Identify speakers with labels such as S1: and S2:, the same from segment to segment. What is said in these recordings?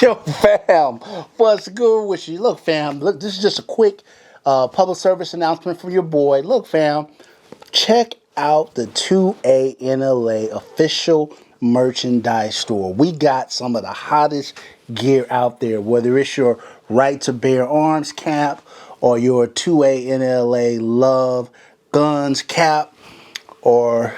S1: Yo, fam, what's good with you? Look, fam, look, this is just a quick public service announcement from your boy. Look, fam, check out the 2A NLA official merchandise store. We got some of the hottest gear out there, whether it's your right to bear arms cap or your 2A NLA love guns cap or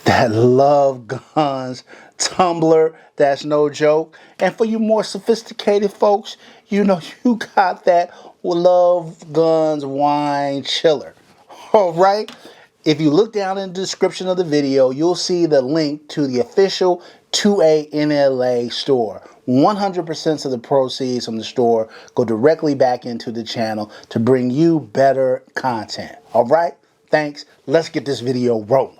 S1: that love guns tumbler. That's no joke. And for you more sophisticated folks, you know you got that love guns wine chiller. All right. If you look down in the description of the video, you'll see the link to the official 2A NLA store. 100% of the proceeds from the store go directly back into the channel to bring you better content. All right. Thanks. Let's get this video rolling.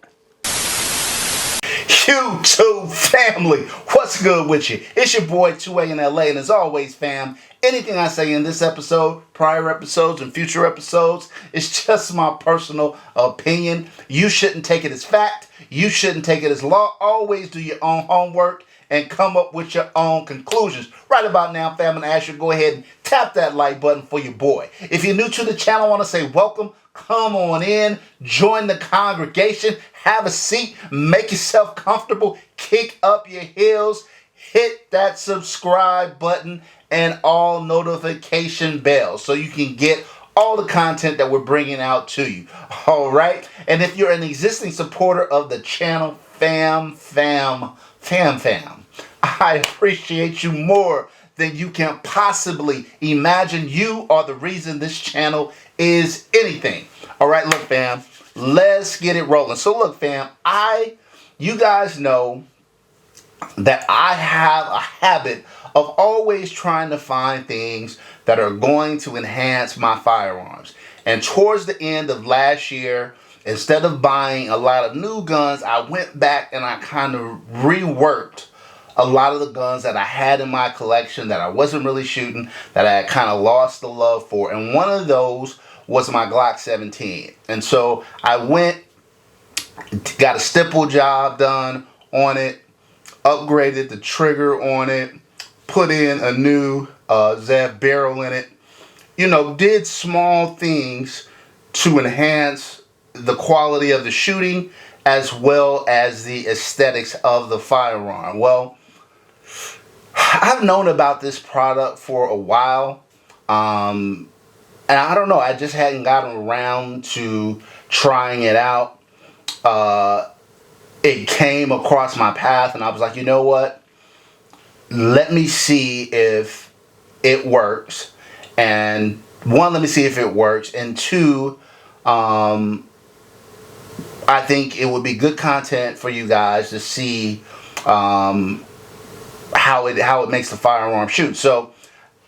S1: YouTube family, what's good with you? It's your boy 2A in LA, and as always, fam, anything I say in this episode, prior episodes, and future episodes, it's just my personal opinion. You shouldn't take it as fact. You shouldn't take it as law. Always do your own homework and come up with your own conclusions. Right about now, fam, I'm gonna ask you to go ahead and tap that like button for your boy. If you're new to the channel, I want to say welcome. Come on in, join the congregation, have a seat, make yourself comfortable, kick up your heels, hit that subscribe button and all notification bells so you can get all the content that we're bringing out to you. All right. And if you're an existing supporter of the channel, fam, I appreciate you more than you can possibly imagine. You are the reason this channel is anything. All right, look, fam, let's get it rolling. So look, fam, you guys know that I have a habit of always trying to find things that are going to enhance my firearms. And towards the end of last year, instead of buying a lot of new guns, I went back and I kind of reworked a lot of the guns that I had in my collection that I wasn't really shooting, that I had kind of lost the love for. And one of those was my Glock 17. And so I went, got a stipple job done on it, upgraded the trigger on it, put in a new Zev barrel in it, you know, did small things to enhance the quality of the shooting as well as the aesthetics of the firearm. Well, I've known about this product for a while, and I don't know, I just hadn't gotten around to trying it out. It came across my path and I was like, you know what? Let me see if it works. And one, let me see if it works. And two, I think it would be good content for you guys to see how it makes the firearm shoot. So,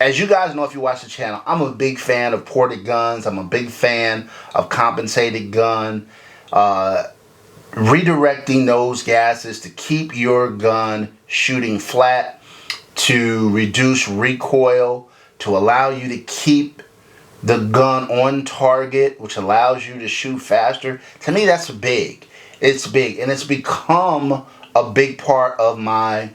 S1: as you guys know, if you watch the channel, I'm a big fan of ported guns. I'm a big fan of compensated gun. Redirecting those gases to keep your gun shooting flat, to reduce recoil, to allow you to keep the gun on target, which allows you to shoot faster. To me, that's big. It's big, and it's become a big part of my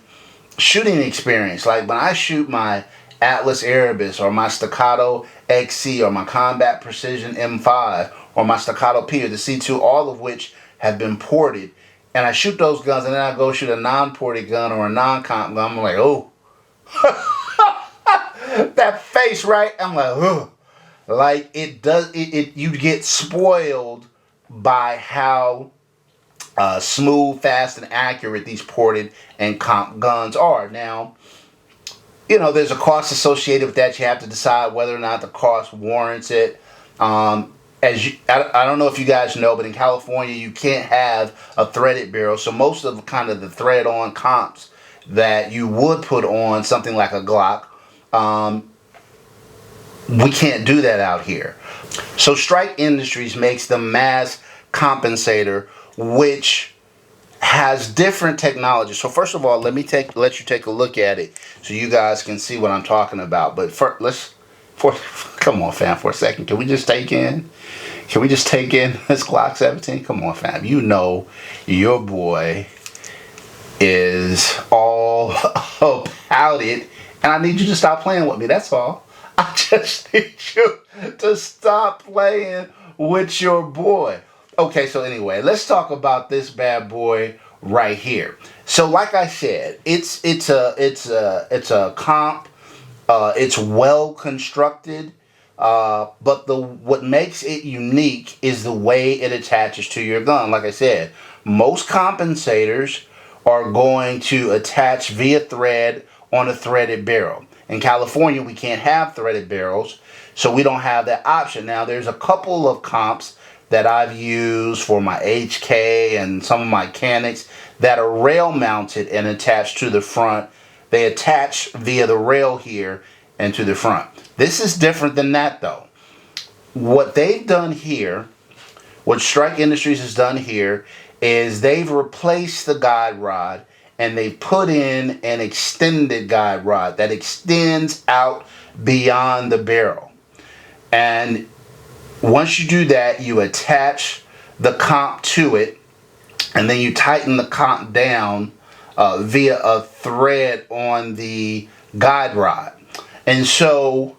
S1: shooting experience. Like when I shoot my Atlas Erebus or my Staccato XC or my Combat Precision M5 or my Staccato P or the C2, all of which have been ported, and I shoot those guns and then I go shoot a non-ported gun or a non-comp gun, I'm like, oh. That face, right? I'm like, oh. Like you get spoiled by how smooth, fast, and accurate these ported and comp guns are. Now, you know, there's a cost associated with that. You have to decide whether or not the cost warrants it. I don't know if you guys know, but in California, you can't have a threaded barrel. So most of kind of the thread-on comps that you would put on something like a Glock, we can't do that out here. So Strike Industries makes the mass compensator, which has different technology. So first of all, let you take a look at it so you guys can see what I'm talking about. But come on, fam, for a second. Can we just take in this Glock 17? Come on, fam. You know your boy is all about it And I need you to stop playing with me. That's all. I just need you to stop playing with your boy. Okay, so anyway, let's talk about this bad boy right here. So, like I said, it's a comp. It's well constructed. But what makes it unique is the way it attaches to your gun. Like I said, most compensators are going to attach via thread on a threaded barrel. In California, we can't have threaded barrels, so we don't have that option. Now, there's a couple of comps that I've used for my HK and some of my Canics that are rail mounted and attached to the front. They attach via the rail here and to the front. This is different than that, though. What they've done here, what Strike Industries has done here, is they've replaced the guide rod and they've put in an extended guide rod that extends out beyond the barrel. And once you do that, you attach the comp to it, and then you tighten the comp down via a thread on the guide rod. And so,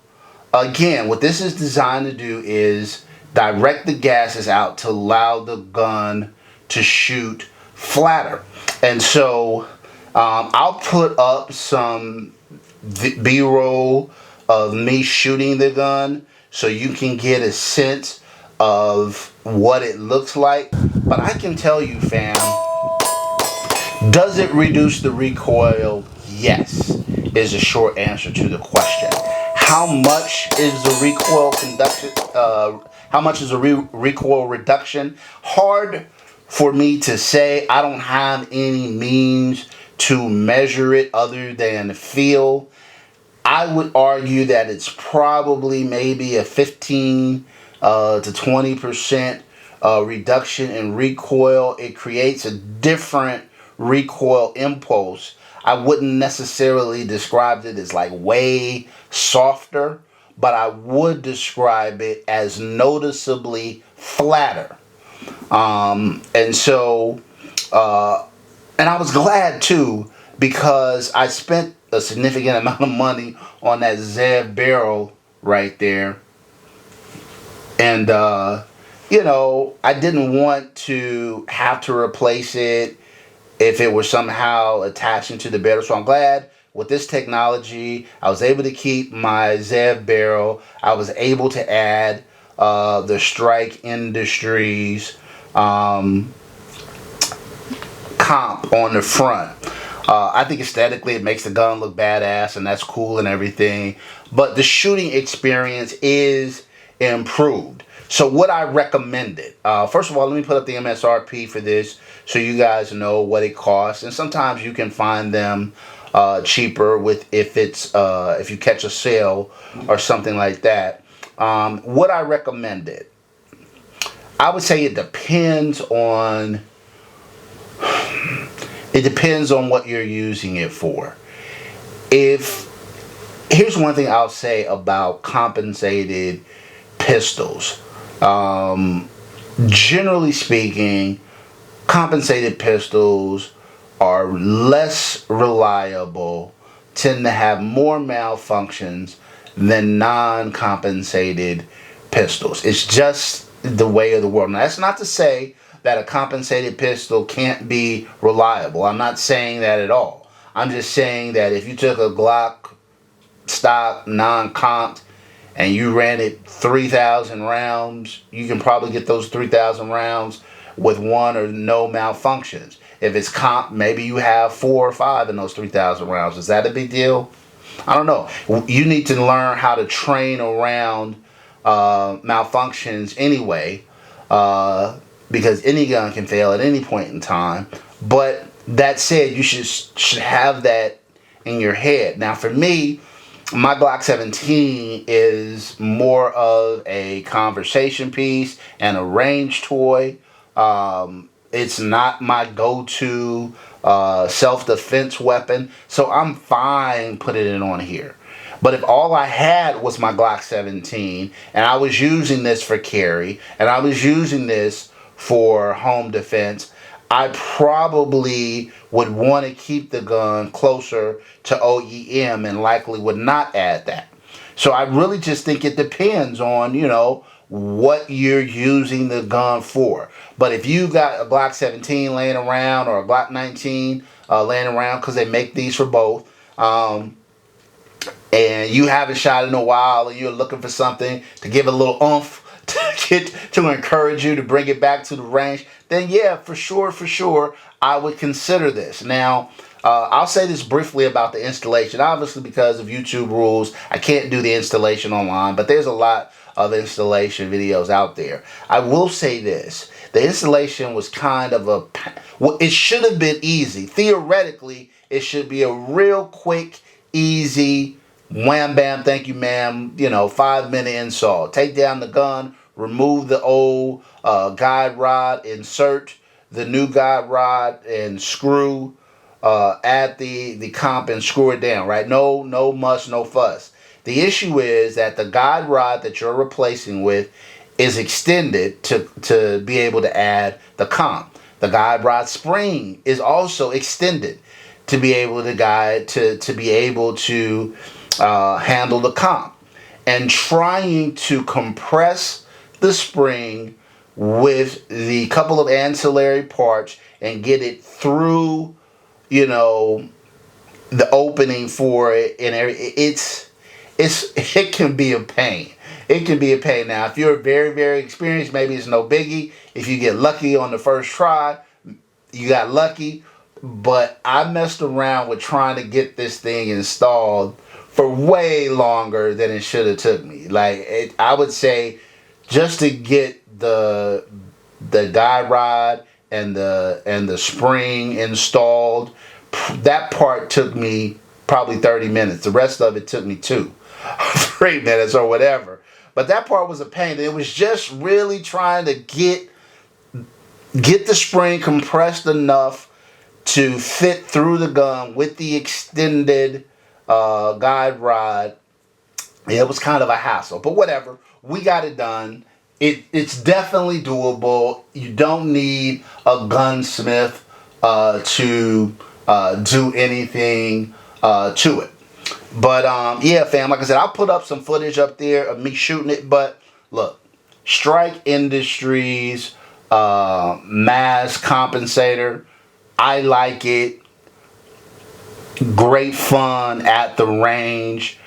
S1: again, what this is designed to do is direct the gases out to allow the gun to shoot flatter. And so, I'll put up some B-roll of me shooting the gun so you can get a sense of what it looks like. But I can tell you, fam, does it reduce the recoil? Yes, is a short answer to the question. How much is the recoil conduction? How much is a recoil reduction? Hard for me to say. I don't have any means to measure it other than feel. I would argue that it's probably maybe a 15 to 20% reduction in recoil. It creates a different recoil impulse. I wouldn't necessarily describe it as like way softer, but I would describe it as noticeably flatter. And so, and I was glad too, because I spent a significant amount of money on that Zev barrel right there. And, you know, I didn't want to have to replace it if it was somehow attaching to the barrel. So I'm glad with this technology, I was able to keep my Zev barrel. I was able to add the Strike Industries comp on the front. I think aesthetically it makes the gun look badass, and that's cool and everything. But the shooting experience is improved. So what I recommended, first of all, let me put up the MSRP for this so you guys know what it costs. And sometimes you can find them cheaper if you catch a sale or something like that. What I recommended, I would say it depends on what you're using it for. Here's one thing I'll say about compensated pistols. Generally speaking, compensated pistols are less reliable, tend to have more malfunctions than non-compensated pistols. It's just the way of the world. Now, that's not to say that a compensated pistol can't be reliable. I'm not saying that at all. I'm just saying that if you took a Glock stock non-comped and you ran it 3,000 rounds, you can probably get those 3,000 rounds with one or no malfunctions. If it's comp, maybe you have 4 or 5 in those 3,000 rounds. Is that a big deal? I don't know. You need to learn how to train around malfunctions anyway, because any gun can fail at any point in time. But that said, you should have that in your head. Now, for me, my Glock 17 is more of a conversation piece and a range toy. It's not my go-to self-defense weapon, so I'm fine putting it on here. But if all I had was my Glock 17 and I was using this for carry and I was using this for home defense, I probably would want to keep the gun closer to OEM and likely would not add that. So I really just think it depends on, what you're using the gun for. But if you got a Glock 17 laying around or a Glock 19 laying around, because they make these for both, and you haven't shot in a while and you're looking for something to give a little oomph to encourage you to bring it back to the range, then yeah, for sure, I would consider this. Now, I'll say this briefly about the installation. Obviously, because of YouTube rules, I can't do the installation online, but there's a lot of installation videos out there. I will say this. The installation was kind of it should have been easy. Theoretically, it should be a real quick, easy, wham bam, thank you ma'am, 5-minute install. Take down the gun, remove the old guide rod, insert the new guide rod and screw, add the comp and screw it down, right? No muss, no fuss. The issue is that the guide rod that you're replacing with is extended to be able to add the comp. The guide rod spring is also extended to be able to handle the comp. And trying to compress the spring with the couple of ancillary parts and get it through, the opening for it, and it can be a pain. It can be a pain. Now, if you're very, very experienced, maybe it's no biggie. If you get lucky on the first try, you got lucky. But I messed around with trying to get this thing installed for way longer than it should have took me. I would say just to get the guide rod and the spring installed, that part took me probably 30 minutes. The rest of it took me 3 minutes or whatever. But that part was a pain. It was just really trying to get the spring compressed enough to fit through the gun with the extended guide rod. It was kind of a hassle, but whatever. We got it done. It's definitely doable. You don't need a gunsmith to do anything to it. But yeah, fam, like I said, I'll put up some footage up there of me shooting it. But look, Strike Industries mass compensator, I like it. Great fun at the range.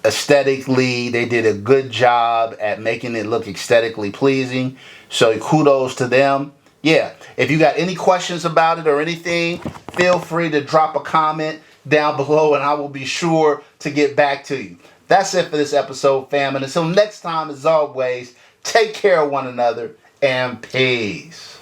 S1: Aesthetically, they did a good job at making it look aesthetically pleasing. So kudos to them. Yeah, if you got any questions about it or anything, feel free to drop a comment down below and I will be sure to get back to you. That's it for this episode, fam. And until next time, as always, take care of one another and peace.